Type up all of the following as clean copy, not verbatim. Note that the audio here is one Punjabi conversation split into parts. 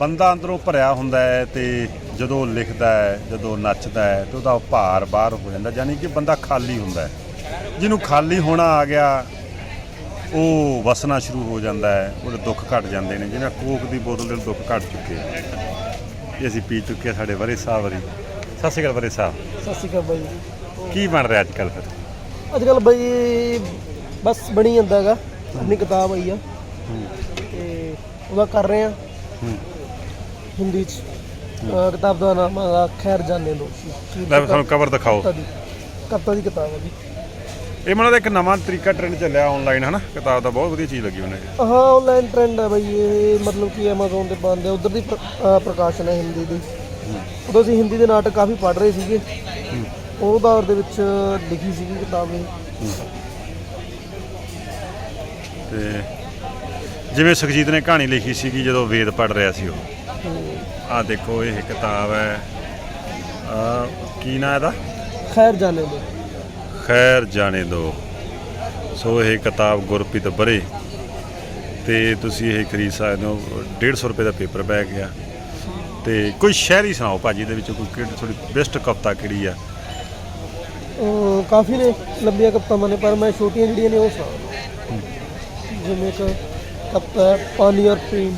ਬੰਦਾ ਅੰਦਰੋਂ ਭਰਿਆ ਹੁੰਦਾ ਹੈ ਤੇ ਜਦੋਂ ਲਿਖਦਾ ਹੈ, ਜਦੋਂ ਨੱਚਦਾ ਹੈ ਤੇ ਉਹਦਾ ਭਾਰ ਬਾਹਰ ਹੋ ਜਾਂਦਾ, ਯਾਨੀ ਕਿ ਬੰਦਾ ਖਾਲੀ ਹੁੰਦਾ ਹੈ। ਜਿਹਨੂੰ ਖਾਲੀ ਹੋਣਾ ਆ ਗਿਆ ਉਹ ਵਸਣਾ ਸ਼ੁਰੂ ਹੋ ਜਾਂਦਾ ਹੈ, ਉਹਦੇ ਦੁੱਖ ਘਟ ਜਾਂਦੇ ਨੇ। ਜਿਵੇਂ ਕੋਕ ਦੀ ਬੋਤਲ ਦੇ ਦੁੱਖ ਘਟ ਚੁੱਕੇ ਇਹ ਅਸੀਂ ਪੀ ਚੁੱਕੇ ਸਾਡੇ ਵਰੇ ਸਾਹਿਬ ਵਾਰੀ। ਸਤਿ ਸ਼੍ਰੀ ਅਕਾਲ ਵਰੇ ਸਾਹਿਬ। ਸਤਿ ਸ਼੍ਰੀ ਅਕਾਲ ਬਾਈ। ਕੀ ਬਣ ਰਿਹਾ ਅੱਜ ਕੱਲ੍ਹ ਫਿਰ? ਅੱਜ ਕੱਲ੍ਹ ਬਾਈ ਬਸ ਬਣੀ ਜਾਂਦਾ ਹੈਗਾ, ਆਪਣੀ ਕਿਤਾਬ ਆਈ ਆ ਤੇ ਉਹਦਾ ਕਰ ਰਹੇ ਆ ਹਿੰਦੀ 'ਚ। ਕਿਤਾਬ ਦਾ ਨਾਮ ਹੈਗਾ ਖੈਰ ਜਾਣੇ ਲੋ। ਲੈ ਸਾਨੂੰ ਕਵਰ ਦਿਖਾਓ। ਕਵਿਤਾ ਦੀ ਕਿਤਾਬ ਹੈ ਜੀ। ਇਹ ਮੈਨੂੰ ਇੱਕ ਨਵਾਂ ਤਰੀਕਾ ਟ੍ਰੈਂਡ ਚੱਲਿਆ ਆਨਲਾਈਨ, ਹੈ ਨਾ? ਕਿਤਾਬ ਦਾ ਬਹੁਤ ਵਧੀਆ ਚੀਜ਼ ਲੱਗੀ ਮੈਨੂੰ। ਹਾਂ ਆਨਲਾਈਨ ਟ੍ਰੈਂਡ ਹੈ ਬਾਈ ਇਹ, ਮਤਲਬ ਕਿ ਐਮਾਜ਼ੋਨ 'ਤੇ ਪਾਉਂਦੇ, ਉੱਧਰ ਦੀ ਪ੍ਰਕਾਸ਼ਨ ਹੈ ਹਿੰਦੀ ਦੀ। ਉਦੋਂ ਅਸੀਂ ਹਿੰਦੀ ਦੇ ਨਾਟਕ ਕਾਫੀ ਪੜ੍ਹ ਰਹੇ ਸੀਗੇ, ਉਹ ਦੌਰ ਦੇ ਵਿੱਚ ਲਿਖੀ ਸੀਗੀ ਕਿਤਾਬ ਇਹ। ਤੇ ਜਿਵੇਂ ਸੁਖਜੀਤ ਨੇ ਕਹਾਣੀ ਲਿਖੀ ਸੀਗੀ ਜਦੋਂ ਵੇਦ ਪੜ੍ਹ ਰਿਹਾ ਸੀ ਉਹ। ਆਹ ਦੇਖੋ ਇਹ ਕਿਤਾਬ ਹੈ, ਕੀ ਨਾਂ ਇਹਦਾ? ਖੈਰ ਜਾਣੇ ਲੋ। ਖੈਰ ਜਾਣੇ ਦੋ। ਸੋ ਇਹ ਕਿਤਾਬ ਗੁਰਪ੍ਰੀਤ ਬਰੇ ਤੇ ਤੁਸੀਂ ਇਹ ਖਰੀਦ ਸਕਦੇ ਹੋ। 150 ਰੁਪਏ ਦਾ ਪੇਪਰ ਬੈਗ ਆ। ਤੇ ਕੋਈ ਸ਼ਾਇਰੀ ਸੁਣਾਓ ਭਾਜੀ, ਇਹਦੇ ਵਿੱਚੋਂ ਕੋਈ ਥੋੜੀ ਬੈਸਟ ਕਵਿਤਾ ਕਿਹੜੀ ਆ? ਕਾਫੀ ਨੇ ਲੰਬੀਆਂ ਕਵਿਤਾਵਾਂ ਨੇ, ਪਰ ਮੈਂ ਛੋਟੀਆਂ ਜਿਹੜੀਆਂ ਨੇ ਉਹ ਸੁਣਾ। ਜਿਵੇਂ ਇੱਕ कविता है पानी और प्रेम।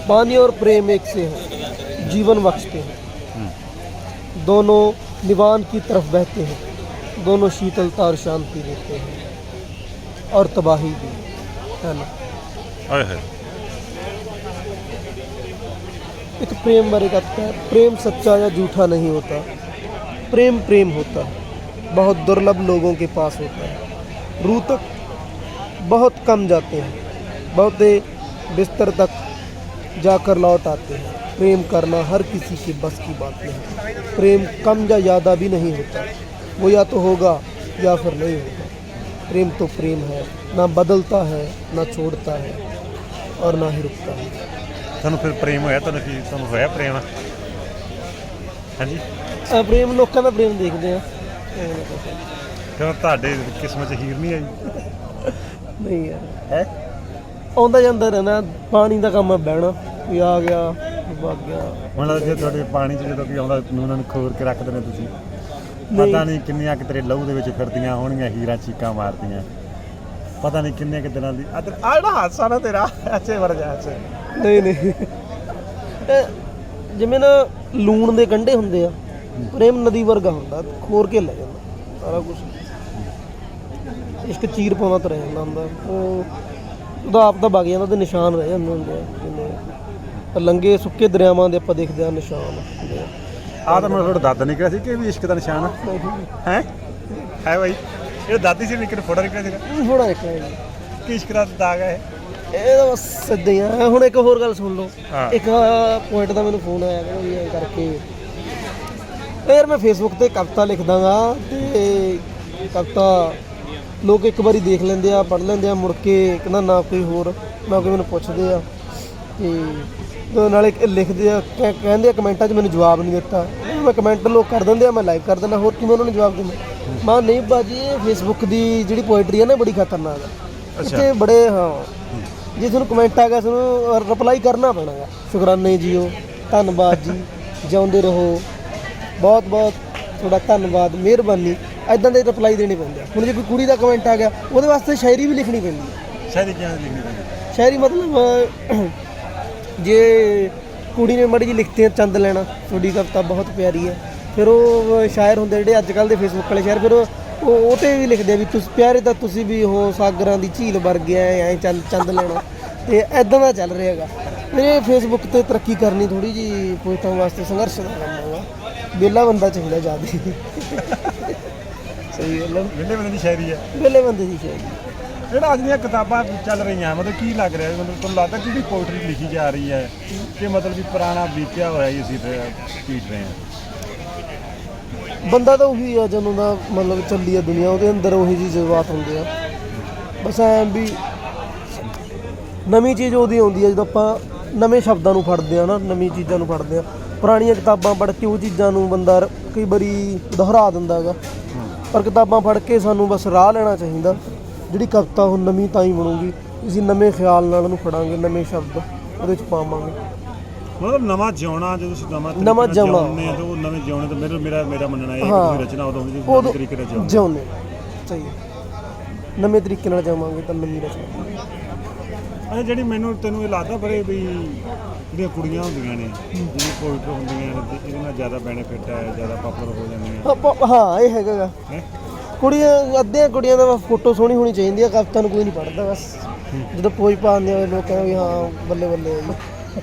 पानी और प्रेम एक से हैं, जीवन बख्शते हैं, दोनों निवान की तरफ बहते हैं, दोनों शीतलता और शांति देते हैं और तबाही भी, है ना? एक प्रेम बारे कहता है, प्रेम सच्चा या झूठा नहीं होता, प्रेम प्रेम होता है, बहुत दुर्लभ लोगों के पास होता है, रूह तक बहुत कम जाते हैं, बहुत बिस्तर तक जाकर लौट आते हैं। प्रेम करना हर किसी के बस की बात नहीं, प्रेम कम या ज़्यादा भी नहीं होता, वो या तो होगा या फिर नहीं होगा। प्रेम तो प्रेम है, ना बदलता है, ना छोड़ता है और ना ही रुकता है। ਤੁਹਾਨੂੰ ਫਿਰ ਪ੍ਰੇਮ ਹੋਇਆ? ਤੁਹਾਨੂੰ ਹੋਇਆ ਪ੍ਰੇਮ? ਹਾਂਜੀ ਪ੍ਰੇਮ ਲੋਕਾਂ ਦਾ ਪ੍ਰੇਮ ਦੇਖਦੇ ਆ। ਕਿਉਂ ਤੁਹਾਡੇ ਕਿਸਮਤ 'ਚ ਹੀਰ ਨਹੀਂ ਆਈ? ਨਹੀਂ ਯਾਰ ਹੈ, ਆਉਂਦਾ ਜਾਂਦਾ ਰਹਿਣਾ, ਪਾਣੀ ਦਾ ਕੰਮ ਹੈ, ਬਹਿਣਾ, ਕੋਈ ਆ ਗਿਆ ਵਗ ਗਿਆ। ਹੁਣ ਜੇ ਤੁਹਾਡੇ ਪਾਣੀ 'ਚ ਜਦੋਂ ਕੋਈ ਆਉਂਦਾ ਉਹਨਾਂ ਨੂੰ ਖੋਰ ਕੇ ਰੱਖਦੇ ਨੇ ਤੁਸੀਂ, ਪਤਾ ਨਹੀਂ ਕਿੰਨੀਆਂ ਕਿ ਤੇਰੇ ਲਹੂ ਦੇ ਵਿੱਚ ਫਿਰਦੀਆਂ ਹੋਣਗੀਆਂ ਹੀਰਾਂ ਚੀਕਾਂ ਮਾਰਦੀਆਂ, ਪਤਾ ਨਹੀਂ ਕਿੰਨੇ ਕਿ ਦਿਨਾਂ ਦੀ। ਆਹ ਜਿਹੜਾ ਹਾਦਸਾ ਨਾ ਤੇਰਾ ਅੱਛੇ ਵਰਗਾ ਅੱਛੇ। ਨਹੀਂ ਨਹੀਂ, ਜਿਵੇਂ ਨਾ ਲੂਣ ਦੇ ਕੰਢੇ ਹੁੰਦੇ ਆ, ਪ੍ਰੇਮ ਨਦੀ ਵਰਗਾ ਹੁੰਦਾ, ਖੋਰ ਕੇ ਲੈ ਜਾਂਦਾ ਸਾਰਾ ਕੁਛ। ਇਸ਼ਕ ਚੀਰ ਪਾਉਣਾ ਤਾਂ ਰਹਿ ਜਾਂਦਾ ਹੁੰਦਾ, ਉਹਦਾ ਆਪ ਦਾ ਵਗ ਜਾਂਦਾ ਤੇ ਨਿਸ਼ਾਨ ਰਹਿ ਜਾਂਦੇ ਹੁੰਦੇ ਆ। ਜਿਵੇਂ ਲੰਗੇ ਸੁੱਕੇ ਦਰਿਆਵਾਂ ਦੇ ਆਪਾਂ ਦੇਖਦੇ ਹਾਂ ਨਿਸ਼ਾਨ ਹੁੰਦੇ ਆ। ਆਹ ਤਾਂ ਮੈਨੂੰ ਤੁਹਾਡਾ ਦਾਦਾ ਨਿਕਲਿਆ ਸੀ ਕਿ ਵੀ ਇਸ਼ਕ ਦਾ ਨਿਸ਼ਾਨ ਹੈ ਬਾਈ? ਇਹ ਦਾਦੀ ਸੀ ਨਿਕਲ ਫੋਟੋ ਨਿਕਲਿਆ ਸੀਗਾ, ਫੋਟੋ ਨਿਕਲਿਆ ਜੀ। ਕੀ ਇਸ਼ਕ ਦਾ ਦਾਗ ਹੈ ਇਹ ਤਾਂ ਬਸ ਸਿੱਧੇ ਆ। ਹੁਣ ਇੱਕ ਹੋਰ ਗੱਲ ਸੁਣ ਲਓ, ਇੱਕ ਪੁਆਇੰਟ ਦਾ ਮੈਨੂੰ ਫੋਨ ਆਇਆ ਕਹਿੰਦਾ ਵੀ ਐਂ ਕਰਕੇ ਯਾਰ ਮੈਂ ਫੇਸਬੁੱਕ 'ਤੇ ਕਵਿਤਾ ਲਿਖਦਾ ਗਾ, ਤੇ ਕਵਿਤਾ ਲੋਕ ਇੱਕ ਵਾਰੀ ਦੇਖ ਲੈਂਦੇ ਆ, ਪੜ੍ਹ ਲੈਂਦੇ ਆ, ਮੁੜ ਕੇ ਕਹਿੰਦਾ ਨਾ ਕੋਈ ਹੋਰ, ਨਾ ਕੋਈ ਮੈਨੂੰ ਪੁੱਛਦੇ ਆ ਤੇ ਨਾਲੇ ਲਿਖਦੇ ਆ, ਕਹਿੰਦੇ ਆ ਕਮੈਂਟਾਂ 'ਚ ਮੈਨੂੰ ਜਵਾਬ ਨਹੀਂ ਦਿੱਤਾ। ਮੈਂ ਕਮੈਂਟ ਲੋਕ ਕਰ ਦਿੰਦੇ ਆ, ਮੈਂ ਲਾਈਕ ਕਰ ਦਿੰਦਾ, ਹੋਰ ਕਿਵੇਂ ਉਹਨਾਂ ਨੂੰ ਜਵਾਬ ਦਿੰਦਾ? ਮੈਂ ਨਹੀਂ ਬਾਜੀ, ਇਹ ਫੇਸਬੁੱਕ ਦੀ ਜਿਹੜੀ ਪੋਇਟਰੀ ਹੈ ਨਾ ਬੜੀ ਖਤਰਨਾਕ ਹੈ। ਇੱਥੇ ਬੜੇ ਜੇ ਤੁਹਾਨੂੰ ਕਮੈਂਟ ਆ ਗਿਆ ਤੁਹਾਨੂੰ ਰਿਪਲਾਈ ਕਰਨਾ ਪੈਣਾ ਗਾ। ਸ਼ੁਕਰਾਨੇ ਜੀਓ, ਧੰਨਵਾਦ ਜੀ, ਜਿਉਂਦੇ ਰਹੋ, ਬਹੁਤ ਬਹੁਤ ਤੁਹਾਡਾ ਧੰਨਵਾਦ, ਮਿਹਰਬਾਨੀ, ਇੱਦਾਂ ਦੇ ਰਿਪਲਾਈ ਦੇਣੇ ਪੈਂਦੇ ਆ। ਹੁਣ ਜੇ ਕੋਈ ਕੁੜੀ ਦਾ ਕਮੈਂਟ ਆ ਗਿਆ ਉਹਦੇ ਵਾਸਤੇ ਸ਼ਾਇਰੀ ਵੀ ਲਿਖਣੀ ਪੈਂਦੀ ਹੈ। ਸ਼ਾਇਰੀ ਕਿਵੇਂ ਲਿਖਣੀ ਪੈਂਦੀ? ਸ਼ਾਇਰੀ ਮਤਲਬ ਜੇ ਕੁੜੀ ਨੇ ਮਾੜੀ ਜਿਹੀ ਲਿਖਤੀ ਹੈ ਚੰਦ ਲੈਣਾ, ਤੁਹਾਡੀ ਕਵਿਤਾ ਬਹੁਤ ਪਿਆਰੀ ਹੈ, ਫਿਰ ਉਹ ਸ਼ਾਇਰ ਹੁੰਦੇ ਜਿਹੜੇ ਅੱਜ ਕੱਲ੍ਹ ਦੇ ਫੇਸਬੁੱਕ ਵਾਲੇ ਸ਼ਾਇਰ, ਫਿਰ ਉਹ 'ਤੇ ਵੀ ਲਿਖਦੇ ਆ ਵੀ ਤੁਸੀਂ ਪਿਆਰੇ ਤਾਂ ਤੁਸੀਂ ਵੀ ਹੋ, ਸਾਗਰਾਂ ਦੀ ਝੀਲ ਵਰਗੇ ਐਂ ਚੰਦ ਲੈਣਾ, ਤੇ ਇੱਦਾਂ ਦਾ ਚੱਲ ਰਿਹਾ ਹੈਗਾ। ਮੇਰੇ ਫੇਸਬੁੱਕ 'ਤੇ ਤਰੱਕੀ ਕਰਨੀ ਥੋੜ੍ਹੀ ਜਿਹੀ ਪੋਇਟਾਂ ਵਾਸਤੇ ਸੰਘਰਸ਼ ਦਾ ਕੰਮ ਹੈਗਾ, ਵਿਹਲਾ ਬੰਦਾ ਚਾਹੀਦਾ ਜ਼ਿਆਦਾ। ਸਹੀ ਗੱਲ ਹੈ, ਵਿਹਲੇ ਬੰਦੇ ਦੀ ਸ਼ਾਇਰੀ ਹੈ, ਵਿਹਲੇ ਬੰਦੇ ਦੀ ਸ਼ਾਇਰੀ। ਜਿਹੜਾ ਅੱਜ ਦੀਆਂ ਕਿਤਾਬਾਂ ਚੱਲ ਰਹੀਆਂ, ਮਤਲਬ ਕੀ ਲੱਗ ਰਿਹਾ, ਮਤਲਬ ਤੁਹਾਨੂੰ ਲੱਗਦਾ ਕਿ ਜਿਹੜੀ ਪੋਇਟਰੀ ਲਿਖੀ ਜਾ ਰਹੀ ਹੈ ਕਿ ਮਤਲਬ ਵੀ ਪੁਰਾਣਾ ਬੀਤਿਆ ਹੋਇਆ ਹੀ ਅਸੀਂ ਪੀਟ ਰਹੇ ਹਾਂ? ਬੰਦਾ ਤਾਂ ਉਹੀ ਆ ਜਦੋਂ ਦਾ ਮਤਲਬ ਚੱਲੀ ਆ ਦੁਨੀਆ, ਉਹਦੇ ਅੰਦਰ ਉਹੀ ਜਿਹੀ ਜਜ਼ਬਾਤ ਹੁੰਦੇ ਆ। ਬਸ ਐਂ ਵੀ ਨਵੀਂ ਚੀਜ਼ ਉਹਦੀ ਆਉਂਦੀ ਆ ਜਦੋਂ ਆਪਾਂ ਨਵੇਂ ਸ਼ਬਦਾਂ ਨੂੰ ਫੜਦੇ ਆ ਨਾ, ਨਵੀਂ ਚੀਜ਼ਾਂ ਨੂੰ ਫੜਦੇ ਆ। ਪੁਰਾਣੀਆਂ ਕਿਤਾਬਾਂ ਪੜ੍ਹ ਕੇ ਉਹ ਚੀਜ਼ਾਂ ਨੂੰ ਬੰਦਾ ਕਈ ਵਾਰੀ ਦੁਹਰਾ ਦਿੰਦਾ ਹੈਗਾ, ਪਰ ਕਿਤਾਬਾਂ ਫੜ ਕੇ ਸਾਨੂੰ ਬਸ ਰਾਹ ਲੈਣਾ ਚਾਹੀਦਾ। ਜਿਹੜੀ ਕਵਿਤਾ ਉਹ ਨਵੀਂ ਤਾਂ ਹੀ ਬਣੂਗੀ, ਅਸੀਂ ਨਵੇਂ ਖਿਆਲ ਨਾਲ ਉਹਨੂੰ ਫੜਾਂਗੇ, ਨਵੇਂ ਸ਼ਬਦ ਉਹਦੇ 'ਚ ਪਾਵਾਂਗੇ। ਮਤਲਬ ਨਵਾਂ ਜਿਉਣਾ ਜਦੋਂ ਤੁਸੀਂ ਨਵਾਂ ਤਰੀਕੇ ਜਿਉਣਾ। ਨਾਲ ਜਿਉਂਦੇ ਆ ਤਾਂ ਉਹ ਨਵੇਂ ਜਿਉਣੇ ਤਾਂ ਮੇਰਾ ਮੰਨਣਾ ਇਹ ਹੈ ਕਿ ਤੁਸੀਂ ਰਚਨਾ ਉਦੋਂ ਹੋਈ ਜਦੋਂ ਨਵੇਂ ਤਰੀਕੇ ਨਾਲ ਜਿਉਂਦੇ ਜਿਉਂਦੇ ਸਹੀ ਹੈ। ਨਵੇਂ ਤਰੀਕੇ ਨਾਲ ਜਾਵਾਂਗੇ ਤਾਂ ਨਵੀਂ ਰਚਨਾ। ਅੱਛਾ ਜਿਹੜੀ ਮੈਨੂੰ ਤੈਨੂੰ ਇਹ ਲੱਗਦਾ ਬੜੇ ਵੀ ਜਿਹੜੀਆਂ ਕੁੜੀਆਂ ਹੁੰਦੀਆਂ ਨੇ ਜਿਹੜੀਆਂ ਪੋਇਟਰ ਹੁੰਦੀਆਂ ਨੇ ਤੇ ਇਹਦੇ ਨਾਲ ਜ਼ਿਆਦਾ ਬੈਨੀਫਿਟ ਹੈ, ਜ਼ਿਆਦਾ ਪਾਪੂਲਰ ਹੋ ਜਾਂਦੀਆਂ ਹਾਂ ਇਹ ਹੈਗਾ ਗਾ। ਹੈ। ਕੁੜੀਆਂ ਅੱਧੀਆਂ ਕੁੜੀਆਂ ਦਾ ਫੋਟੋ ਸੋਹਣੀ ਹੋਣੀ ਚਾਹੀਦੀ ਆ, ਕਵਿਤਾ ਨੂੰ ਕੋਈ ਨਹੀਂ ਪੜ੍ਹਦਾ ਬਸ। ਜਦੋਂ ਪੋਜ ਪਾਉਂਦੇ ਹੋਏ ਲੋਕ ਕਹਿੰਦੇ ਵੀ ਹਾਂ ਬੱਲੇ ਬੱਲੇ ਆ ਜੀ।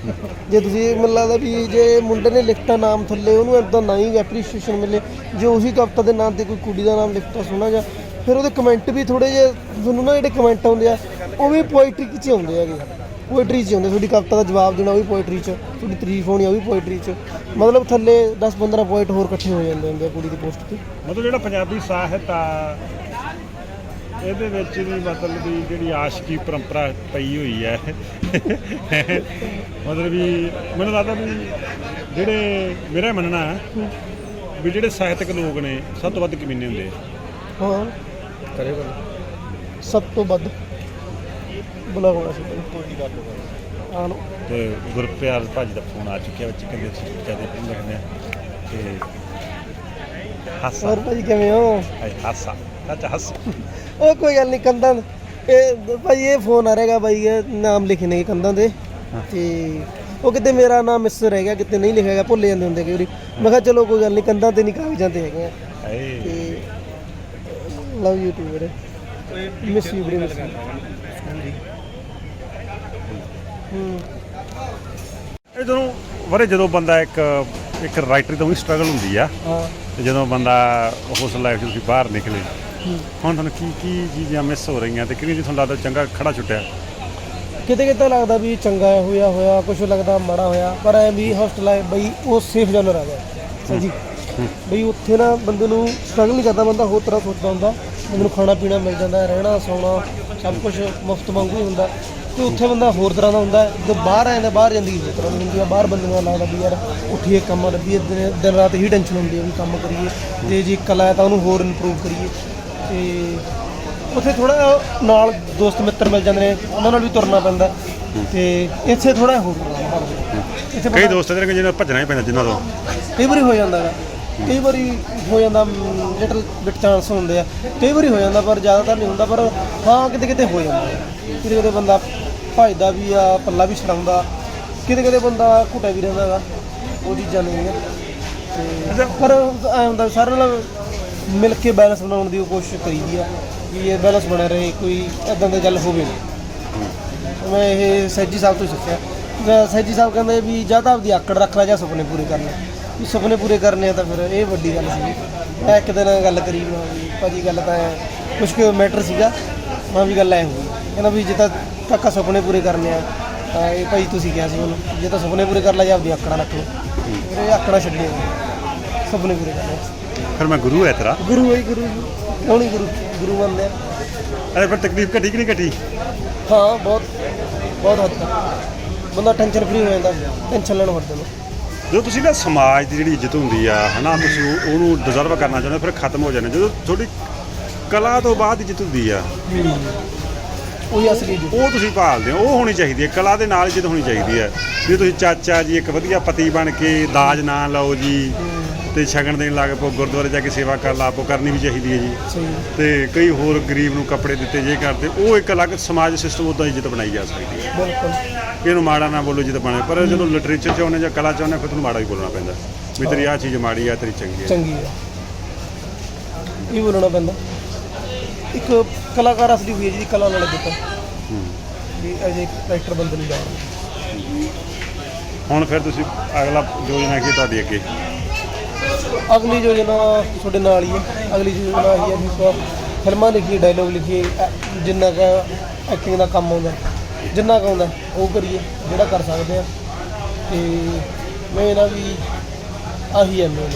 ਜੇ ਤੁਸੀਂ ਮੈਨੂੰ ਲੱਗਦਾ ਵੀ ਜੇ ਮੁੰਡੇ ਨੇ ਲਿਖਤਾ ਨਾਮ ਥੱਲੇ ਉਹਨੂੰ ਇੱਦਾਂ ਨਾ ਹੀ ਐਪਰੀਸ਼ੀਏਸ਼ਨ ਮਿਲੇ, ਜੇ ਉਹੀ ਕਵਿਤਾ ਦੇ ਨਾਮ ਤੇ ਕੋਈ ਕੁੜੀ ਦਾ ਨਾਮ ਲਿਖਤਾ ਸੋਹਣਾ ਜਿਹਾ, ਫਿਰ ਉਹਦੇ ਕਮੈਂਟ ਵੀ ਥੋੜ੍ਹੇ ਜਿਹੇ ਤੁਹਾਨੂੰ ਨਾ ਜਿਹੜੇ ਕਮੈਂਟ ਆਉਂਦੇ ਆ ਉਹ ਵੀ ਪੋਇਟਰੀ 'ਚ ਹੀ ਆਉਂਦੇ ਹੈਗੇ, ਪੋਇਟਰੀ 'ਚ ਆਉਂਦੇ। ਤੁਹਾਡੀ ਕਵਿਤਾ ਦਾ ਜਵਾਬ ਦੇਣਾ ਉਹ ਵੀ ਪੋਇਟਰੀ 'ਚ, ਤੁਹਾਡੀ ਤਾਰੀਫ ਹੋਣੀ ਉਹ ਵੀ ਪੋਇਟਰੀ 'ਚ, ਮਤਲਬ ਥੱਲੇ 10-15 ਪੁਆਇੰਟ ਹੋਰ ਇਕੱਠੇ ਹੋ ਜਾਂਦੇ ਹੁੰਦੇ ਆ ਕੁੜੀ ਦੀ ਪੋਸਟ 'ਤੇ। ਮਤਲਬ ਜਿਹੜਾ ਪੰਜਾਬੀ ਸਾਹਿਤ ਆ ਇਹਦੇ ਵਿੱਚ ਵੀ ਮਤਲਬ ਵੀ ਜਿਹੜੀ ਆਸ਼ਕੀ ਪਰੰਪਰਾ ਪਈ ਹੋਈ ਹੈ ਮਤਲਬ ਵੀ ਮੈਨੂੰ ਲੱਗਦਾ ਵੀ ਜਿਹੜੇ ਮੇਰਾ ਮੰਨਣਾ ਵੀ ਜਿਹੜੇ ਸਾਹਿਤਕ ਲੋਕ ਨੇ ਸਭ ਤੋਂ ਵੱਧ ਕਮੀਨੇ ਹੁੰਦੇ ਆ। ਹਾਂ ਕਰੇ ਸਭ ਤੋਂ ਵੱਧ ਬੁਲਾਉਣਾ ਸੀ ਆ ਲੋ। ਤੇ ਗੁਰਪਿਆਰ ਭਾਜੀ ਦਾ ਫੋਨ ਆ ਚੁੱਕਿਆ ਵਿੱਚ ਕਹਿੰਦੇ ਤੁਸੀਂ ਜਿਆਦਾ ਫਿਲਮ ਲਿਖਦੇ ਆ ਤੇ ਹਾਸਾ। ਹੋਰ ਭਾਜੀ ਕਿਵੇਂ ਹੋ? ਹਾਸਾ ਅੱਛਾ ਹਾਸਾ। ਉਹ ਕੋਈ ਗੱਲ ਨਹੀਂ ਕੰਧਾਂ ਇਹ ਭਾਈ ਇਹ ਫੋਨ ਆ ਰਹੇਗਾ ਬਾਈ ਇਹ ਨਾਮ ਲਿਖਣੇ ਕੰਧਾਂ ਦੇ ਤੇ ਉਹ ਕਿਤੇ ਮੇਰਾ ਨਾਮ ਮਿਸ ਰਹਿ ਗਿਆ, ਕਿਤੇ ਨਹੀਂ ਲਿਖਿਆ ਗਿਆ, ਭੁੱਲ ਜਾਂਦੇ ਹੁੰਦੇ ਕਈ ਵਾਰੀ। ਮੈਂ ਕਿਹਾ ਚਲੋ ਕੋਈ ਗੱਲ ਨਹੀਂ ਕੰਧਾਂ ਤੇ ਨਹੀਂ ਕਾਗਜ਼ਾਂ ਤੇ ਹੈਗੇ ਆ ਤੇ ਲਵ ਯੂ ਟੂ ਵੀਰੇ, ਮਿਸ ਯੂ ਵੀਰੇ, ਮਿਸ ਯੂ। ਇਹ ਜਦੋਂ ਬੰਦਾ ਇੱਕ ਰਾਈਟਰ ਤੋਂ ਵੀ ਸਟਰਗਲ ਹੁੰਦੀ ਆ ਹਾਂ ਤੇ ਜਦੋਂ ਬੰਦਾ ਉਸ ਲਾਈਫ 'ਚ ਤੁਸੀਂ ਬਾਹਰ ਨਿਕਲੇ ਹੁਣ ਤੁਹਾਨੂੰ ਕੀ ਚੀਜ਼ਾਂ ਮਿਸ ਹੋ ਰਹੀਆਂ ਤੇ ਕਿਹੜੀ ਜੀ ਤੁਹਾਨੂੰ ਲੱਗਦਾ ਚੰਗਾ ਖੜਾ ਛੁੱਟਿਆ? ਕਿਤੇ ਕਿਤੇ ਲੱਗਦਾ ਵੀ ਚੰਗਾ ਹੋਇਆ ਕੁਛ ਲੱਗਦਾ ਮਾੜਾ ਹੋਇਆ, ਪਰ ਐ ਵੀ ਹੋਸਟਲ ਆਏ ਬਈ ਉਹ ਸੇਫ ਜਨਰ ਆ ਗਿਆ ਸਹੀ ਜੀ। ਬਈ ਉੱਥੇ ਨਾ ਬੰਦੇ ਨੂੰ ਸਟਰਗਲ ਨਹੀਂ ਕਰਦਾ, ਬੰਦਾ ਹੋਰ ਤਰ੍ਹਾਂ ਸੋਚਦਾ ਹੁੰਦਾ, ਬੰਦੇ ਨੂੰ ਖਾਣਾ ਪੀਣਾ ਮਿਲ ਜਾਂਦਾ, ਰਹਿਣਾ ਸੌਣਾ ਸਭ ਕੁਝ ਮੁਫਤ ਵਾਂਗੂ ਹੀ ਹੁੰਦਾ ਤੇ ਉੱਥੇ ਬੰਦਾ ਹੋਰ ਤਰ੍ਹਾਂ ਦਾ ਹੁੰਦਾ। ਜਦੋਂ ਬਾਹਰ ਆ ਜਾਂਦਾ ਬਾਹਰ ਜ਼ਿੰਦਗੀ ਹੋਰ ਤਰ੍ਹਾਂ ਦੀ ਹੁੰਦੀ ਆ, ਬਾਹਰ ਬੰਦੇ ਨੂੰ ਲੱਗਦਾ ਵੀ ਯਾਰ ਉੱਠੀਏ ਕੰਮ ਲੱਭੀਏ, ਦਿਨ ਰਾਤ ਹੀ ਟੈਨਸ਼ਨ ਹੁੰਦੀ ਹੈ ਵੀ ਕੰਮ ਕਰੀਏ ਤੇ ਜੇ ਕਲਾ ਹੈ ਤਾਂ ਉਹਨੂੰ ਹੋਰ ਇੰਪਰੂਵ ਕਰੀਏ। ਤੇ ਉੱਥੇ ਥੋੜ੍ਹਾ ਨਾਲ ਦੋਸਤ ਮਿੱਤਰ ਮਿਲ ਜਾਂਦੇ ਨੇ, ਉਹਨਾਂ ਨਾਲ ਵੀ ਤੁਰਨਾ ਪੈਂਦਾ ਤੇ ਇੱਥੇ ਥੋੜ੍ਹਾ ਹੋਰ ਇੱਥੇ ਕਈ ਦੋਸਤ ਜਿਹੜੇ ਜਿਹਨਾਂ ਭੱਜਣਾ ਹੀ ਪੈਂਦਾ ਜਿਨ੍ਹਾਂ ਤੋਂ ਕਈ ਵਾਰੀ ਹੋ ਜਾਂਦਾ ਗਾ, ਕਈ ਵਾਰੀ ਹੋ ਜਾਂਦਾ ਲਿਟਲ ਬਿਟ ਚਾਂਸ ਹੁੰਦੇ ਆ, ਕਈ ਵਾਰੀ ਹੋ ਜਾਂਦਾ ਪਰ ਜ਼ਿਆਦਾਤਰ ਨਹੀਂ ਹੁੰਦਾ, ਪਰ ਹਾਂ ਕਿਤੇ ਕਿਤੇ ਹੋ ਜਾਂਦਾ, ਕਿਤੇ ਕਿਤੇ ਬੰਦਾ ਭੱਜਦਾ ਵੀ ਆ, ਪੱਲਾ ਵੀ ਛਡਾਉਂਦਾ, ਕਿਤੇ ਕਿਤੇ ਬੰਦਾ ਘੁੱਟਿਆ ਵੀ ਰਹਿੰਦਾ ਗਾ, ਉਹ ਚੀਜ਼ਾਂ ਨਹੀਂ ਹੈ ਤੇ ਪਰ ਐਂ ਹੁੰਦਾ ਸਾਰਿਆਂ ਨਾਲ ਮਿਲ ਕੇ ਬੈਲੈਂਸ ਬਣਾਉਣ ਦੀ ਕੋਸ਼ਿਸ਼ ਕਰੀਦੀ ਆ ਵੀ ਇਹ ਬੈਲੈਂਸ ਬਣਿਆ ਰਹੇ, ਕੋਈ ਇੱਦਾਂ ਦੀ ਗੱਲ ਹੋਵੇ ਨਹੀਂ। ਮੈਂ ਇਹ ਸੈਜੀ ਸਾਹਿਬ ਤੋਂ ਸਿੱਖਿਆ, ਸੈਜੀ ਸਾਹਿਬ ਕਹਿੰਦੇ ਵੀ ਜਾਂ ਤਾਂ ਆਪਦੀ ਆਕੜ ਰੱਖ ਲੈ ਜਾਂ ਸੁਪਨੇ ਪੂਰੇ ਕਰ ਲੈ, ਵੀ ਸੁਪਨੇ ਪੂਰੇ ਕਰਨੇ ਆ ਤਾਂ ਫਿਰ ਇਹ ਵੱਡੀ ਗੱਲ ਸੀ। ਮੈਂ ਇੱਕ ਦਿਨ ਗੱਲ ਕਰੀ ਵੀ ਭਾਜੀ ਗੱਲ ਤਾਂ ਕੁਛ ਕੁ ਮੈਟਰ ਸੀਗਾ, ਮੈਂ ਵੀ ਗੱਲ ਐ ਹੋਈ, ਕਹਿੰਦਾ ਵੀ ਜੇ ਤਾਂ ਕਾਕਾ ਸੁਪਨੇ ਪੂਰੇ ਕਰਨੇ ਆ ਤਾਂ ਇਹ ਭਾਈ ਤੁਸੀਂ ਕਿਹਾ ਸੀ ਮੈਨੂੰ ਜੇ ਤਾਂ ਸੁਪਨੇ ਪੂਰੇ ਕਰ ਲੈ ਜਾਂ ਆਪਦੀ ਆਕੜਾਂ ਰੱਖ ਲਓ, ਫਿਰ ਇਹ ਆਕੜਾਂ ਛੱਡੀਆਂ ਸੁਪਨੇ ਪੂਰੇ ਕਰਨੇ। ਫਿਰ ਮੈਂ ਗੁਰੂ ਹੈ ਤੇਰਾ ਗੁਰੂ ਹੈ ਗੁਰੂ, ਕਿਉਂ ਨਹੀਂ ਗੁਰੂ ਮੰਨਦੇ ਆ। ਅਰੇ ਪਰ ਤਕਲੀਫ ਘਟੀ ਕਿ ਨਹੀਂ ਘਟੀ? ਹਾਂ ਬਹੁਤ ਹੱਦ ਤੱਕ ਬੰਦਾ ਟੈਨਸ਼ਨ ਫਰੀ ਹੋ ਜਾਂਦਾ, ਟੈਨਸ਼ਨ ਲੈਣ ਹਟ ਜਾਂਦਾ। ਜਦੋਂ ਤੁਸੀਂ ਨਾ ਸਮਾਜ ਦੀ ਜਿਹੜੀ ਇੱਜ਼ਤ ਹੁੰਦੀ ਆ ਹੈ ਨਾ, ਤੁਸੀਂ ਉਹਨੂੰ ਡਿਜ਼ਰਵ ਕਰਨਾ ਚਾਹੁੰਦੇ ਫਿਰ ਖਤਮ ਹੋ ਜਾਂਦੇ। ਜਦੋਂ ਤੁਹਾਡੀ ਕਲਾ ਤੋਂ ਬਾਅਦ ਇੱਜ਼ਤ ਹੁੰਦੀ ਆ ਉਹੀ ਅਸਲੀ ਇੱਜ਼ਤ, ਉਹ ਤੁਸੀਂ ਭਾਲਦੇ ਹੋ, ਉਹ ਹੋਣੀ ਚਾਹੀਦੀ ਹੈ। ਕਲਾ ਦੇ ਨਾਲ ਇੱਜ਼ਤ ਹੋਣੀ ਚਾਹੀਦੀ ਹੈ। ਜੇ ਤੁਸੀਂ ਚਾਚਾ ਜੀ ਇੱਕ ਵਧੀਆ ਪਤੀ ਬਣ ਕੇ ਦਾਜ ਨਾ ਲਓ ਜੀ ਤੇ ਸ਼ਗਨ ਦੇਣ ਲੱਗ ਪਓ, ਗੁਰਦੁਆਰੇ ਜਾ ਕੇ ਸੇਵਾ ਕਰਨ ਲੱਗ ਪਓ, ਕਰਨੀ ਵੀ ਚਾਹੀਦੀ ਹੈ ਜੀ। ਤੇ ਕਈ ਹੋਰ ਗਰੀਬ ਨੂੰ ਕੱਪੜੇ ਦਿੱਤੇ ਜੇ ਕਰਦੇ, ਉਹ ਇੱਕ ਅਲੱਗ ਸਮਾਜ ਸਿਸਟਮ ਉੱਦਾਂ ਇੱਜ਼ਤ ਬਣਾਈ ਜਾ ਸਕਦੀ ਹੈ। ਬਿਲਕੁਲ ਇਹਨੂੰ ਮਾੜਾ ਨਾ ਬੋਲੋ ਇੱਜ਼ਤ ਬਣੇ, ਪਰ ਜਦੋਂ ਲਿਟਰੇਚਰ 'ਚ ਆਉਂਦੇ ਜਾਂ ਕਲਾ 'ਚ ਆਉਂਦੇ ਫਿਰ ਤੁਹਾਨੂੰ ਮਾੜਾ ਹੀ ਬੋਲਣਾ ਪੈਂਦਾ ਵੀ ਤੇਰੀ ਆਹ ਚੀਜ਼ ਮਾੜੀ ਆ, ਤੇਰੀ ਚੰਗੀ ਹੈ। ਇਹ ਬੋਲਣਾ ਪੈਂਦਾ। ਇੱਕ ਕਲਾਕਾਰ ਅਸਲੀ ਹੋਈ ਹੈ ਜਿਹਦੀ ਕਲਾ ਨਾਲ ਦਿੱਤਾ ਵੀ ਐਜ ਇੱਕ ਰਾਈਟਰ ਬੰਦੇ ਨੂੰ ਜਾਣ। ਹੁਣ ਫਿਰ ਤੁਸੀਂ ਅਗਲਾ ਯੋਜਨਾ ਕੀ ਤੁਹਾਡੀ ਅੱਗੇ? ਅਗਲੀ ਯੋਜਨਾ ਤੁਹਾਡੇ ਨਾਲ ਹੀ ਹੈ। ਅਗਲੀ ਯੋਜਨਾ ਇਹ ਹੈ ਵੀ ਆਪਾਂ ਫਿਲਮਾਂ ਲਿਖੀਏ, ਡਾਇਲੋਗ ਲਿਖੀਏ, ਜਿੰਨਾ ਕੁ ਐਕਟਿੰਗ ਦਾ ਕੰਮ ਆਉਂਦਾ, ਜਿੰਨਾ ਕੁ ਆਉਂਦਾ ਉਹ ਕਰੀਏ ਜਿਹੜਾ ਕਰ ਸਕਦੇ ਆ। ਤੇ ਮੈਂ ਨਾ ਵੀ ਆਹੀ ਹੈ ਮੇਨ।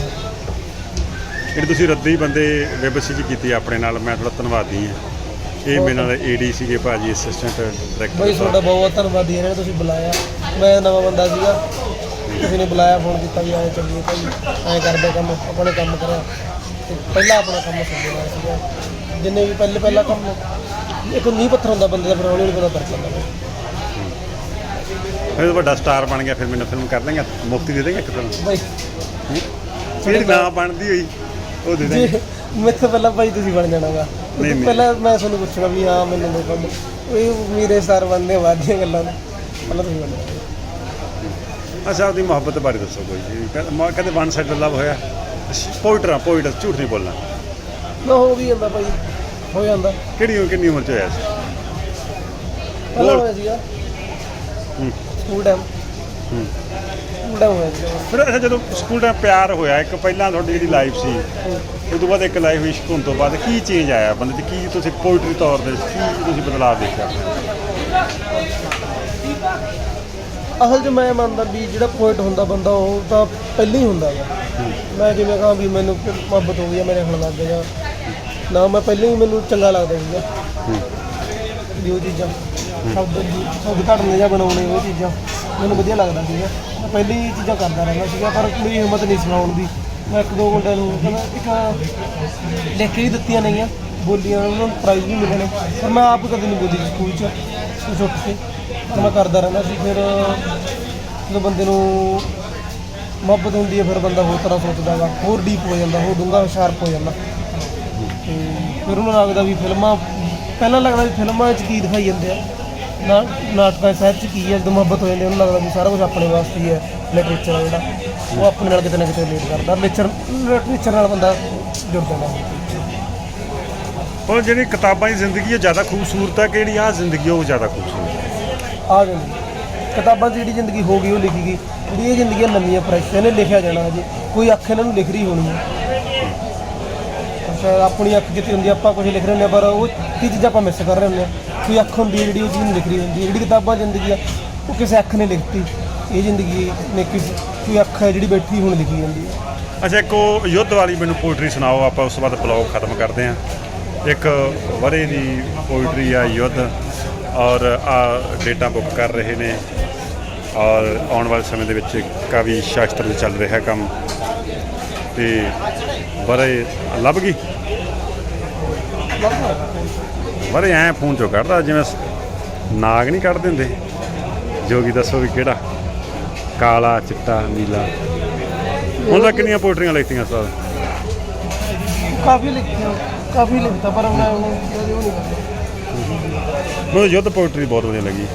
ਜਿਹੜੀ ਤੁਸੀਂ ਰੱਦੀ ਬੰਦੇ ਵੈਬਸਾਈਟ 'ਚ ਕੀਤੀ ਆਪਣੇ ਨਾਲ, ਮੈਂ ਥੋੜਾ ਧੰਨਵਾਦੀ ਹਾਂ। ਇਹ ਮੇਰੇ ਨਾਲ ਏਡੀ ਸੀਗੇ ਭਾਜੀ, ਅਸਿਸਟੈਂਟ ਡਾਇਰੈਕਟਰ। ਬਾਈ ਤੁਹਾਡਾ ਬਹੁਤ ਧੰਨਵਾਦੀ ਹੈ ਤੁਸੀਂ ਬੁਲਾਇਆ, ਮੈਂ ਨਵਾਂ ਬੰਦਾ ਸੀਗਾ, ਤੁਸੀਂ ਨੇ ਬੁਲਾਇਆ, ਫੋਨ ਕੀਤਾ ਵੀ ਆਏ ਚੱਲੀਏ ਭਾਈ ਐਂ ਕਰਦੇ ਕੰਮ, ਆਪਣੇ ਕੰਮ ਕਰਿਆ ਤੇ ਪਹਿਲਾਂ ਆਪਣਾ ਕੰਮ ਸੰਭਾਲਿਆ ਸੀਗਾ। ਜਿੰਨੇ ਵੀ ਪਹਿਲਾ ਕੰਮ ਇੱਕ ਨੀਂਹ ਪੱਥਰ ਹੁੰਦਾ ਬੰਦੇ ਦਾ, ਫਿਰ ਹੌਲੀ ਹੌਲੀ ਬੰਦਾ ਕਰ ਸਕਦਾ। ਫਿਰ ਵੱਡਾ ਸਟਾਰ ਬਣ ਗਿਆ, ਫਿਰ ਮੈਨੂੰ ਫਿਲਮ ਕਰ ਲੇਗਾ, ਮੁਫਤੀ ਦੇ ਦੇਗਾ ਇੱਕ ਫਿਲਮ ਬਾਈ ਜਿਹੜੀ ਨਾ ਬਣਦੀ ਹੋਈ ਉਹ ਦੇ ਦੇਂਗੇ। ਮੇਰੇ ਤੋਂ ਪਹਿਲਾਂ ਭਾਈ ਤੁਸੀਂ ਬਣ ਜਾਣਾਗਾ। ਨਹੀਂ। ਪਹਿਲਾਂ ਮੈਂ ਤੁਹਾਨੂੰ ਪੁੱਛਣਾ ਵੀ ਹਾਂ ਮੈਨੂੰ ਨਹੀਂ ਪਤਾ, ਇਹ ਮੇਰੇ ਸਰ ਬਣਦੇ ਬਾਅਦ ਦੀਆਂ ਗੱਲਾਂ ਨੇ, ਪਹਿਲਾਂ ਤੁਸੀਂ ਬਣਨਾ। ਅੱਛਾ, ਆਪਦੀ ਮੁਹੱਬਤ ਬਾਰੇ ਦੱਸੋ ਕੋਈ ਜੀ। ਕਹਿੰਦੇ ਵਨ ਸਾਈਡ ਲਵ ਹੋਇਆ। ਪੋਇਟਰ ਝੂਠ ਨਹੀਂ ਬੋਲਣਾ। ਨਾ ਹੋ ਵੀ ਜਾਂਦਾ ਭਾਈ, ਹੋ ਜਾਂਦਾ। ਕਿੰਨੀ ਉਮਰ 'ਚ ਹੋਇਆ ਸੀ? ਪਹਿਲਾਂ ਹੋਇਆ ਸੀਗਾ ਸਕੂਲ ਟਾਈਮ ਹੋਇਆ ਸੀ। ਫਿਰ ਅੱਛਾ, ਜਦੋਂ ਸਕੂਲ ਟਾਈਮ ਪਿਆਰ ਹੋਇਆ ਇੱਕ, ਪਹਿਲਾਂ ਤੁਹਾਡੀ ਜਿਹੜੀ ਲਾਈਫ ਸੀ ਉਸ ਤੋਂ ਬਾਅਦ ਇੱਕ ਲਾਈਫ ਇਸ਼ਕ ਹੋਣ ਤੋਂ ਬਾਅਦ ਕੀ ਚੇਂਜ ਆਇਆ ਬੰਦੇ 'ਚ? ਕੀ ਤੁਸੀਂ ਪੋਇਟਰੀ ਤੌਰ 'ਤੇ ਕੀ ਤੁਸੀਂ ਬਦਲਾਅ ਦੇਖਿਆ? ਅਸਲ 'ਚ ਮੈਂ ਮੰਨਦਾ ਵੀ ਜਿਹੜਾ ਪੋਇਟ ਹੁੰਦਾ ਬੰਦਾ ਉਹ ਤਾਂ ਪਹਿਲਾਂ ਹੀ ਹੁੰਦਾ ਗਾ। ਮੈਂ ਜਿਵੇਂ ਕਹਾਂ ਵੀ ਮੈਨੂੰ ਮੁਹੱਬਤ ਹੋ ਗਈ ਆ, ਮੇਰੇ ਹੁਣ ਲੱਗ ਗਿਆ ਨਾ, ਮੈਂ ਪਹਿਲਾਂ ਹੀ ਮੈਨੂੰ ਚੰਗਾ ਲੱਗਦਾ ਸੀਗਾ ਵੀ ਉਹ ਚੀਜ਼ਾਂ ਸ਼ਬਦ ਘੜਨੇ ਜਾਂ ਬਣਾਉਣੇ, ਉਹ ਚੀਜ਼ਾਂ ਮੈਨੂੰ ਵਧੀਆ ਲੱਗਦਾ ਸੀਗਾ। ਮੈਂ ਪਹਿਲਾਂ ਹੀ ਚੀਜ਼ਾਂ ਕਰਦਾ ਰਹਿੰਦਾ ਸੀਗਾ, ਪਰ ਮੇਰੀ ਹਿੰਮਤ ਨਹੀਂ ਸੁਣਾਉਣ ਦੀ। ਮੈਂ ਇੱਕ ਦੋ ਮੁੰਡਿਆਂ ਨੂੰ ਇੱਕ ਲਿਖ ਕੇ ਹੀ ਦਿੱਤੀਆਂ ਨਹੀਂਆਂ ਬੋਲੀਆਂ, ਉਹਨਾਂ ਨੂੰ ਪ੍ਰਾਈਜ਼ ਵੀ ਮਿਲਣੇ, ਪਰ ਮੈਂ ਆਪ ਕਦੇ ਨਹੀਂ ਬੋਲੀ ਸਕੂਲ 'ਚ ਕੁਛ ਉੱਠ ਕੇ, ਪਰ ਮੈਂ ਕਰਦਾ ਰਹਿੰਦਾ ਸੀ। ਫਿਰ ਜਦੋਂ ਬੰਦੇ ਨੂੰ ਮੁਹੱਬਤ ਹੁੰਦੀ ਹੈ ਫਿਰ ਬੰਦਾ ਹੋਰ ਤਰ੍ਹਾਂ ਸੋਚਦਾ ਵਾ, ਹੋਰ ਡੀਪ ਹੋ ਜਾਂਦਾ, ਹੋਰ ਡੂੰਘਾ ਸ਼ਾਰਪ ਹੋ ਜਾਂਦਾ। ਅਤੇ ਫਿਰ ਉਹਨੂੰ ਲੱਗਦਾ ਵੀ ਫਿਲਮਾਂ, ਪਹਿਲਾਂ ਲੱਗਦਾ ਵੀ ਫਿਲਮਾਂ 'ਚ ਕੀ ਦਿਖਾਈ ਜਾਂਦੇ ਆ, ਨਾਟਕਾਂ ਸਾਹਿਤ 'ਚ ਕੀ ਹੈ। ਜਦੋਂ ਮੁਹੱਬਤ ਹੋ ਜਾਂਦੀ ਉਹਨੂੰ ਲੱਗਦਾ ਵੀ ਸਾਰਾ ਕੁਝ ਆਪਣੇ ਵਾਸਤੇ ਹੀ ਹੈ। ਲਿਟਰੇਚਰ ਆ ਜਿਹੜਾ ਉਹ ਆਪਣੇ ਨਾਲ ਕਿਤੇ ਨਾ ਕਿਤੇ ਰਿਲੇਟ ਕਰਦਾ, ਲਿਟਰੇਚਰ ਨਾਲ ਬੰਦਾ ਜੁੜ ਜਾਂਦਾ। ਪਰ ਜਿਹੜੀ ਕਿਤਾਬਾਂ ਦੀ ਜ਼ਿੰਦਗੀ ਹੈ ਜ਼ਿਆਦਾ ਖੂਬਸੂਰਤ ਹੈ ਕਿ ਜਿਹੜੀ ਆਹ ਜ਼ਿੰਦਗੀ ਉਹ ਜ਼ਿਆਦਾ ਖੂਬਸੂਰਤ ਹੈ? ਆ ਜਾਂਦੀ ਕਿਤਾਬਾਂ 'ਚ ਜਿਹੜੀ ਜ਼ਿੰਦਗੀ ਹੋ ਗਈ ਉਹ ਲਿਖੀ ਗਈ, ਜਿਹੜੀ ਇਹ ਜ਼ਿੰਦਗੀ ਨਵੀਂ ਹੈ, ਫਰੈਸ਼, ਇਹਨੇ ਲਿਖਿਆ ਜਾਣਾ। ਹਜੇ ਕੋਈ ਅੱਖ ਇਹਨਾਂ ਨੂੰ ਲਿਖ ਰਹੀ ਹੋਣੀ ਹੈ। ਅੱਛਾ, ਆਪਣੀ ਅੱਖ ਕਿਤੇ ਹੁੰਦੀ, ਆਪਾਂ ਕੁਝ ਲਿਖ ਰਹੇ ਹੁੰਦੇ, ਪਰ ਉਹ ਕੀ ਚੀਜ਼ਾਂ ਆਪਾਂ ਮਿਸ ਕਰ ਰਹੇ ਹੁੰਦੇ ਹਾਂ। ਕੋਈ ਅੱਖ ਹੁੰਦੀ ਹੈ ਜਿਹੜੀ ਉਹ ਚੀਜ਼ ਨੂੰ ਲਿਖ ਰਹੀ ਹੁੰਦੀ ਹੈ। ਜਿਹੜੀ ਕਿਤਾਬਾਂ ਜ਼ਿੰਦਗੀ ਆ ਉਹ ਕਿਸੇ ਅੱਖ ਨੇ ਲਿਖਤੀ, ਇਹ ਜ਼ਿੰਦਗੀ ਨੇ ਕੋਈ ਅੱਖ ਹੈ ਜਿਹੜੀ ਬੈਠੀ ਹੁਣ ਲਿਖੀ ਜਾਂਦੀ ਹੈ। ਅੱਛਾ, ਇੱਕ ਉਹ ਯੁੱਧ ਵਾਲੀ ਮੈਨੂੰ ਪੋਇਟਰੀ ਸੁਣਾਓ, ਆਪਾਂ ਉਸ ਤੋਂ ਬਾਅਦ ਬਲੌਗ ਖਤਮ ਕਰਦੇ ਹਾਂ। ਇੱਕ ਵਰੇ ਦੀ ਪੋਇਟਰੀ ਆ ਯੁੱਧ, ਔਰ ਆ ਡੇਟਾਂ ਬੁੱਕ ਕਰ ਰਹੇ ਨੇ, ਔਰ ਆਉਣ ਵਾਲੇ ਸਮੇਂ ਦੇ ਵਿੱਚ ਕਾਵੀ ਸ਼ਾਸਤਰ ਵਿੱਚ ਚੱਲ ਰਿਹਾ ਕੰਮ, ਅਤੇ ਵਰੇ ਲੱਭ ਗਈ। ਵਰੇ ਐਂ ਫੋਨ 'ਚੋਂ ਕੱਢਦਾ ਜਿਵੇਂ ਨਾਗ ਨਹੀਂ ਕੱਢ ਦਿੰਦੇ। ਜੋਗੀ ਦੱਸੋ ਵੀ ਕਿਹੜਾ, ਕਾਲਾ, ਚਿੱਟਾ, ਨੀਲਾ। ਹੁਣ ਤਾਂ ਕਿੰਨੀਆਂ ਪੋਇਟਰੀਆਂ ਲਿਖਤੀਆਂ ਸਰ? ਕਾਫੀ ਲਿਖਤਾ, ਪਰ ਮੈਂ ਉਹ ਨਹੀਂ ਕਰਦਾ। ਮੈਨੂੰ ਯੁੱਧ ਪੋਇਟਰੀ ਬਹੁਤ ਵਧੀਆ ਲੱਗੀ।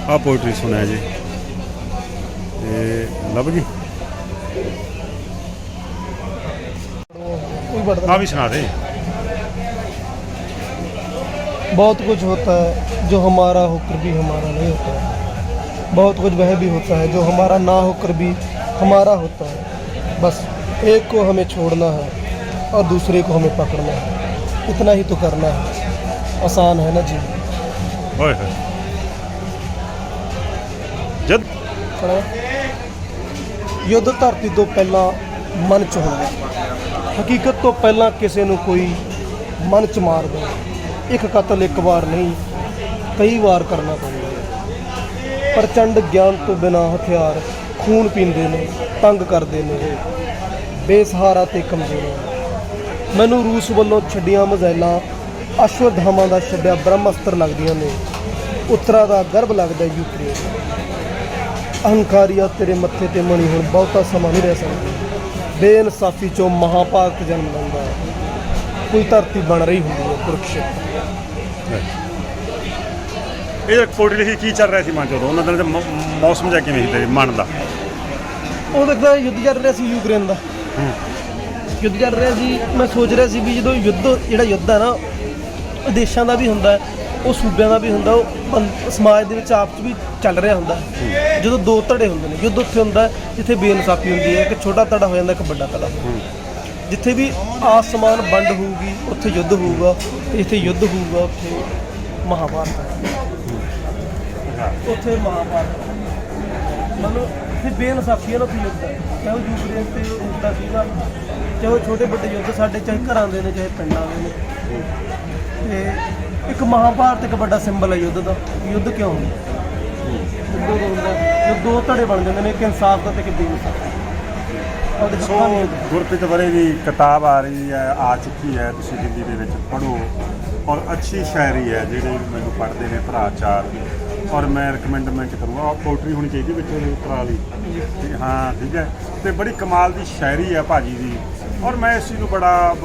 ਆਹ ਪੋਇਟਰੀ ਸੁਣਿਆ ਜੀ, ਤੇ ਲੱਭ ਗਈ। ਆ ਵੀ ਸੁਣਾ ਦੇ। बहुत कुछ होता है जो हमारा होकर भी हमारा नहीं होता है, बहुत कुछ वह भी होता है जो हमारा ना होकर भी हमारा होता है। बस एक को हमें छोड़ना है और दूसरे को हमें पकड़ना है, इतना ही तो करना है। आसान है ना जी? ਓਏ ਹੋਏ। ਜਦ युद्ध धरती तो पहला मन च होगा, हकीकत तो पहला किसी ਨੂੰ ਕੋਈ मन च मार दे। एक कतल एक बार नहीं कई बार करना पड़ेगा। प्रचंड ज्ञान तो बिना हथियार खून पींदे ने, तंग करते ने, बेसहारा ते कमजोर। मैनू रूस वालों छड्डियां मिसाइलां अश्वधामां दा छड्डिया ब्रह्मास्त्र लगदियां ने, उत्तरा दा गर्भ लगदा यूक्रेन। अहंकारिया तेरे मत्थे ते मणी हुण बहुता समां नहीं रह सकदी। बेइनसाफी चों महाभारत जन्म लैंदा है, कोई धरती बन रही हुंदी है कुरुक्षेत्र। ਇਹ ਪੋਇਟਰੀ ਲਿਖੀ ਕੀ ਚੱਲ ਰਿਹਾ ਸੀ ਮਨ 'ਚ ਉਦੋਂ? ਉਹਨਾਂ ਦਿਨਾਂ 'ਚ ਮੌਸਮ ਜਿਹਾ ਕਿਵੇਂ ਸੀ ਤੇਰੇ ਮਨ ਦਾ? ਉਹ ਦੇਖਦਾ ਯੁੱਧ ਚੱਲ ਰਿਹਾ ਸੀ ਯੂਕਰੇਨ ਦਾ, ਯੁੱਧ ਚੱਲ ਰਿਹਾ ਸੀ। ਮੈਂ ਸੋਚ ਰਿਹਾ ਸੀ ਵੀ ਜਦੋਂ ਜਿਹੜਾ ਯੁੱਧ ਹੈ ਨਾ, ਉਹ ਦੇਸ਼ਾਂ ਦਾ ਵੀ ਹੁੰਦਾ, ਉਹ ਸੂਬਿਆਂ ਦਾ ਵੀ ਹੁੰਦਾ, ਉਹ ਸਮਾਜ ਦੇ ਵਿੱਚ ਆਪਸ ਵੀ ਚੱਲ ਰਿਹਾ ਹੁੰਦਾ। ਜਦੋਂ ਦੋ ਧੜੇ ਹੁੰਦੇ ਨੇ, ਯੁੱਧ ਉੱਥੇ ਹੁੰਦਾ ਜਿੱਥੇ ਬੇਇਨਸਾਫੀ ਹੁੰਦੀ ਹੈ, ਇੱਕ ਛੋਟਾ ਧੜਾ ਹੋ ਜਾਂਦਾ, ਇੱਕ ਵੱਡਾ ਧੜਾ। ਜਿੱਥੇ ਵੀ ਆਸਮਾਨ ਵੰਡ ਹੋਊਗੀ ਉੱਥੇ ਯੁੱਧ ਹੋਊਗਾ, ਤੇ ਜਿੱਥੇ ਯੁੱਧ ਹੋਊਗਾ ਉੱਥੇ ਮਹਾਭਾਰਤ ਹੈ। ਉੱਥੇ ਮਹਾਭਾਰਤ ਮਤਲਬ ਇੱਥੇ ਬੇਇਨਸਾਫੀ ਹੈ ਨਾ, ਉੱਥੇ ਯੁੱਧ ਹੈ। ਚਾਹੇ ਉਹ ਯੂਕਰੇਨ ਤੇ ਰੂਸ ਦਾ ਸੀਗਾ, ਚਾਹੇ ਉਹ ਛੋਟੇ ਵੱਡੇ ਯੁੱਧ ਸਾਡੇ ਚਾਹੇ ਘਰਾਂ ਦੇ ਨੇ, ਚਾਹੇ ਪਿੰਡਾਂ ਦੇ ਨੇ। ਤੇ ਇੱਕ ਮਹਾਭਾਰਤ ਇੱਕ ਵੱਡਾ ਸਿੰਬਲ ਹੈ ਯੁੱਧ ਦਾ। ਯੁੱਧ ਕਿਉਂ ਹੁੰਦਾ? ਯੁੱਧ ਉਦੋਂ ਹੁੰਦਾ ਜਦੋਂ ਦੋ ਧੜੇ ਬਣ ਜਾਂਦੇ ਨੇ, ਇੱਕ ਇਨਸਾਫ ਦਾ ਤੇ ਇੱਕ ਬੇਇਨਸਾਫ ਦਾ। ਸੋ ਗੁਰਪ੍ਰੀਤ ਵਰੇ ਦੀ ਕਿਤਾਬ ਆ ਰਹੀ ਹੈ, ਆ ਚੁੱਕੀ ਹੈ, ਤੁਸੀਂ ਦਿੱਲੀ ਦੇ ਵਿੱਚ ਪੜ੍ਹੋ। ਔਰ ਅੱਛੀ ਸ਼ਾਇਰੀ ਹੈ ਜਿਹੜੇ ਮੈਨੂੰ ਪੜ੍ਹਦੇ ਨੇ ਭਰਾ ਚਾਰ, ਔਰ ਮੈਂ ਰਿਕਮੈਂਡਮੈਂਟ ਕਰੂੰਗਾ ਪੋਇਟਰੀ ਹੋਣੀ ਚਾਹੀਦੀ ਵਿੱਚ ਉਹਦੇ ਉੱਪਰ ਵਾਲੀ ਤੇ ਹਾਂ ਠੀਕ ਹੈ। ਤੇ ਬੜੀ ਕਮਾਲ ਦੀ ਸ਼ਾਇਰੀ ਹੈ ਭਾਜੀ ਦੀ, ਔਰ ਮੈਂ ਇਸ ਚੀਜ਼ ਨੂੰ ਬੜਾ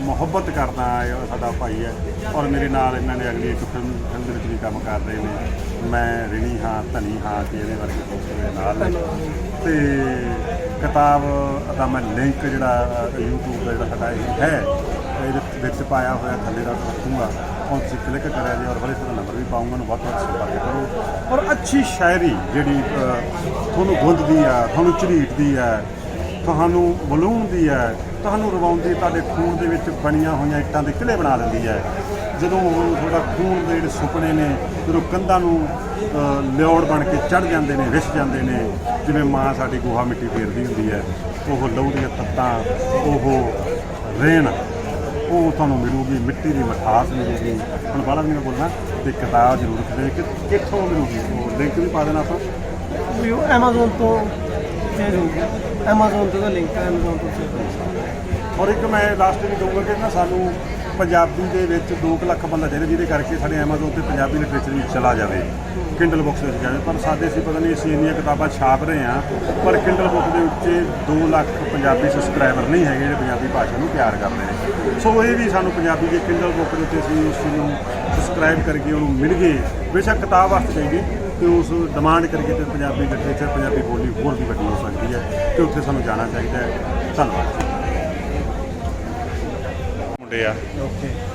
ਮੁਹੱਬਤ ਕਰਦਾ। ਇਹ ਸਾਡਾ ਭਾਈ ਹੈ ਔਰ ਮੇਰੇ ਨਾਲ ਇਹਨਾਂ ਨੇ ਅਗਲੀ ਇੱਕ ਫਿਲਮ ਦੇ ਵਿੱਚ ਵੀ ਕੰਮ ਕਰ ਰਹੇ ਨੇ। ਮੈਂ ਰਿਣੀ ਹਾਂ ਧਨੀ ਹਾਂ ਤੇ ਇਹਦੇ ਵਰਗੇ ਦੋਸਤ ਦੇ ਨਾਲ ਨੇ। ਤੇ ਕਿਤਾਬ ਦਾ ਮੈਂ ਲਿੰਕ ਜਿਹੜਾ YouTube ਦਾ ਜਿਹੜਾ ਸਾਡਾ ਇਹ ਹੈ ਇਹਦੇ ਵਿੱਚ ਪਾਇਆ ਹੋਇਆ ਥੱਲੇ ਦਾ ਰੱਖੂੰਗਾ, ਔਰ ਤੁਸੀਂ ਕਲਿੱਕ ਕਰਿਆ ਜੀ ਔਰ ਬੜੇ ਸਾਰਾ ਨੰਬਰ ਵੀ ਪਾਊਂਗਾ, ਉਹਨੂੰ ਵੱਧ ਤੋਂ ਵੱਧ ਸੰਪਰਕ ਕਰੋ। ਔਰ ਅੱਛੀ ਸ਼ਾਇਰੀ ਜਿਹੜੀ ਤੁਹਾਨੂੰ ਗੁੰਦਦੀ ਆ, ਤੁਹਾਨੂੰ ਝਰੀਟਦੀ ਹੈ, ਤੁਹਾਨੂੰ ਬਲੂਣਦੀ ਹੈ, ਤੁਹਾਨੂੰ ਰਵਾਉਂਦੀ, ਤੁਹਾਡੇ ਖੂਨ ਦੇ ਵਿੱਚ ਬਣੀਆਂ ਹੋਈਆਂ ਇੱਟਾਂ ਦੇ ਕਿਲ੍ਹੇ ਬਣਾ ਦਿੰਦੀ ਹੈ। ਜਦੋਂ ਤੁਹਾਡਾ ਖੂਨ ਦੇ ਜਿਹੜੇ ਸੁਪਨੇ ਨੇ ਜਦੋਂ ਕੰਧਾਂ ਨੂੰ ਲਿਓੜ ਬਣ ਕੇ ਚੜ੍ਹ ਜਾਂਦੇ ਨੇ, ਵਿਛ ਜਾਂਦੇ ਨੇ, ਜਿਵੇਂ ਮਾਂ ਸਾਡੀ ਗੋਹਾ ਮਿੱਟੀ ਫੇਰਦੀ ਹੁੰਦੀ ਹੈ, ਉਹ ਲਹੂ ਦੀਆਂ ਤੱਤਾਂ, ਉਹ ਰੇਣ, ਉਹ ਤੁਹਾਨੂੰ ਮਿਲੂਗੀ, ਮਿੱਟੀ ਦੀ ਮਿਠਾਸ ਮਿਲੂਗੀ। ਹੁਣ ਬਾਹਲਾ ਵੀ ਮੈਂ ਬੋਲਣਾ ਤੇ ਕਿਤਾਬ ਜ਼ਰੂਰ ਖਰੀਦੋ। ਕਿੱਥੋਂ ਮਿਲੂਗੀ ਉਹ ਲਿੰਕ ਵੀ ਪਾ ਦੇਣਾ ਆਪਾਂ ਵੀ ਉਹ ਐਮਾਜ਼ੋਨ ਤੋਂ ਚੇਂਜ ਹੋ ਗਿਆ, ਐਮਾਜ਼ੋਨ ਤੇ ਦਾ ਲਿੰਕ ਹੈ, ਐਮਾਜ਼ੋਨ ਤੋਂ ਚੇਂਜ। ਔਰ ਇੱਕ ਮੈਂ ਲਾਸਟ ਵੀ ਕਹੂੰਗਾ ਕਿ ਨਾ ਸਾਨੂੰ ਪੰਜਾਬੀ ਦੇ ਵਿੱਚ 2 ਲੱਖ ਬੰਦਾ ਚਾਹੀਦਾ ਜਿਹਦੇ ਕਰਕੇ ਸਾਡੇ ਐਮਾਜ਼ੋਨ ਤੇ ਪੰਜਾਬੀ ਲਿਟਰੇਚਰ ਵੀ ਚਲਾ ਜਾਵੇ, ਕਿੰਡਲ ਬੁੱਕਸ ਵਿੱਚ ਜਾਵੇ। ਪਰ ਸਾਡੇ ਅਸੀਂ ਪਤਾ ਨਹੀਂ ਅਸੀਂ ਇੰਨੀਆਂ ਕਿਤਾਬਾਂ ਛਾਪ ਰਹੇ ਹਾਂ, ਪਰ ਕਿੰਡਲ ਬੁੱਕ ਦੇ ਵਿੱਚ 2 ਲੱਖ ਪੰਜਾਬੀ ਸਬਸਕ੍ਰਾਈਬਰ ਨਹੀਂ ਹੈਗੇ ਜਿਹੜੇ ਪੰਜਾਬੀ ਭਾਸ਼ਾ ਨੂੰ ਪਿਆਰ ਕਰਦੇ ਨੇ। ਸੋ ਇਹ ਵੀ ਸਾਨੂੰ ਪੰਜਾਬੀ ਦੇ ਕਿੰਡਲ ਬੁੱਕ ਦੇ ਉੱਤੇ ਅਸੀਂ ਉਸ ਨੂੰ ਸਬਸਕ੍ਰਾਈਬ ਕਰਕੇ ਉਹਨੂੰ ਮਿਲ ਗਏ, ਬੇਸ਼ੱਕ ਕਿਤਾਬ ਵਾਸਤੇ ਚਾਹੀਦੀ ਤੇ ਉਸ ਡਿਮਾਂਡ ਕਰਕੇ ਤੇ ਪੰਜਾਬੀ ਲਿਟਰੇਚਰ, ਪੰਜਾਬੀ ਬੋਲੀ ਹੋਰ ਵੀ ਵੱਡੀ ਹੋ ਸਕਦੀ ਹੈ ਤੇ ਉੱਥੇ ਸਾਨੂੰ ਜਾਣਾ ਚਾਹੀਦਾ ਹੈ। ਧੰਨਵਾਦ। ਮੁੰਡੇ ਆ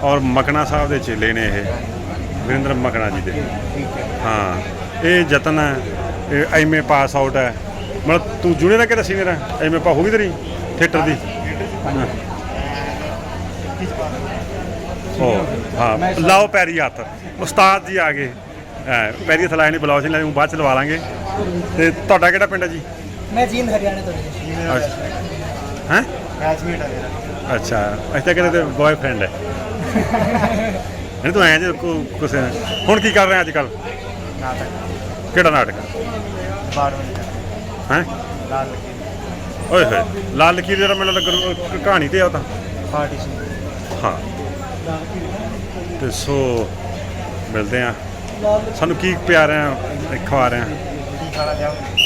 ਔਰ ਮਕਨਾ ਸਾਹਿਬ ਦੇ ਚੇਲੇ ਨੇ ਇਹ, ਵਰਿੰਦਰ ਮਕਨਾ ਜੀ ਦੇ। ਹਾਂ ਇਹ ਜਤਨ ਹੈ, ਇਹ ਐਮਏ ਪਾਸ ਆਊਟ ਹੈ। ਮਤਲਬ ਤੂੰ ਜੂਨੀਅਰ ਹੈ ਕਿ ਸੀਨੀਅਰ ਹੈ? ਐਮਏ ਪਾ ਹੋ ਗਈ ਤੇਰੀ ਥੀਏਟਰ ਦੀ? ਹਾਂ ਲਾਓ ਪੈਰੀ ਹੱਥ, ਉਸਤਾਦ ਜੀ ਆ ਗਏ। ਪੈਰੀ ਹੱਥ ਲਾਏ ਨਹੀਂ, ਬਲੌਜ ਨਹੀਂ ਲਾਏ, ਬਾਅਦ ਚ ਲਵਾ ਲਾਂਗੇ। ਤੇ ਤੁਹਾਡਾ ਕਿਹੜਾ ਪਿੰਡ ਹੈ ਜੀ? ਮੈਂ ਜੀਂਦ ਹਰਿਆਣੇ ਤੋਂ ਹੈਂ? ਬੈਚਮੇਟ ਹੈ ਮੇਰਾ। ਅੱਛਾ, ਅਸੀਂ ਤਾਂ ਕਹਿੰਦੇ ਤੇ ਬॉयਫ੍ਰੈਂਡ ਹੈ। ਨਹੀਂ ਤੂੰ ਐਂ ਜੇ ਕੁਛ ਹੁਣ ਕੀ ਕਰ ਰਿਹਾ ਅੱਜ ਕੱਲ੍ਹ? ਨਾਟਕ। ਕਿਹੜਾ ਨਾਟਕ? ਹੈਂ? ਲਾਲ ਲਕੀਰ। ਓਏ ਹੋਏ, ਲਾਲ ਲਕੀਰ ਜਿਹੜਾ ਮੈਨੂੰ ਲੱਗ ਕਹਾਣੀ ਤੇ ਆ ਉਹ ਤਾਂ। ਪਾਰਟੀਸ਼ਨ। ਹਾਂ ਤੇ ਸੋ ਮਿਲਦੇ ਆ। ਸਾਨੂੰ ਕੀ ਪਿਆ ਰਿਹਾ ਖਵਾ ਰਿਹਾ? ਕੀ ਖਾਣਾ ਚਾਹੋਗੇ?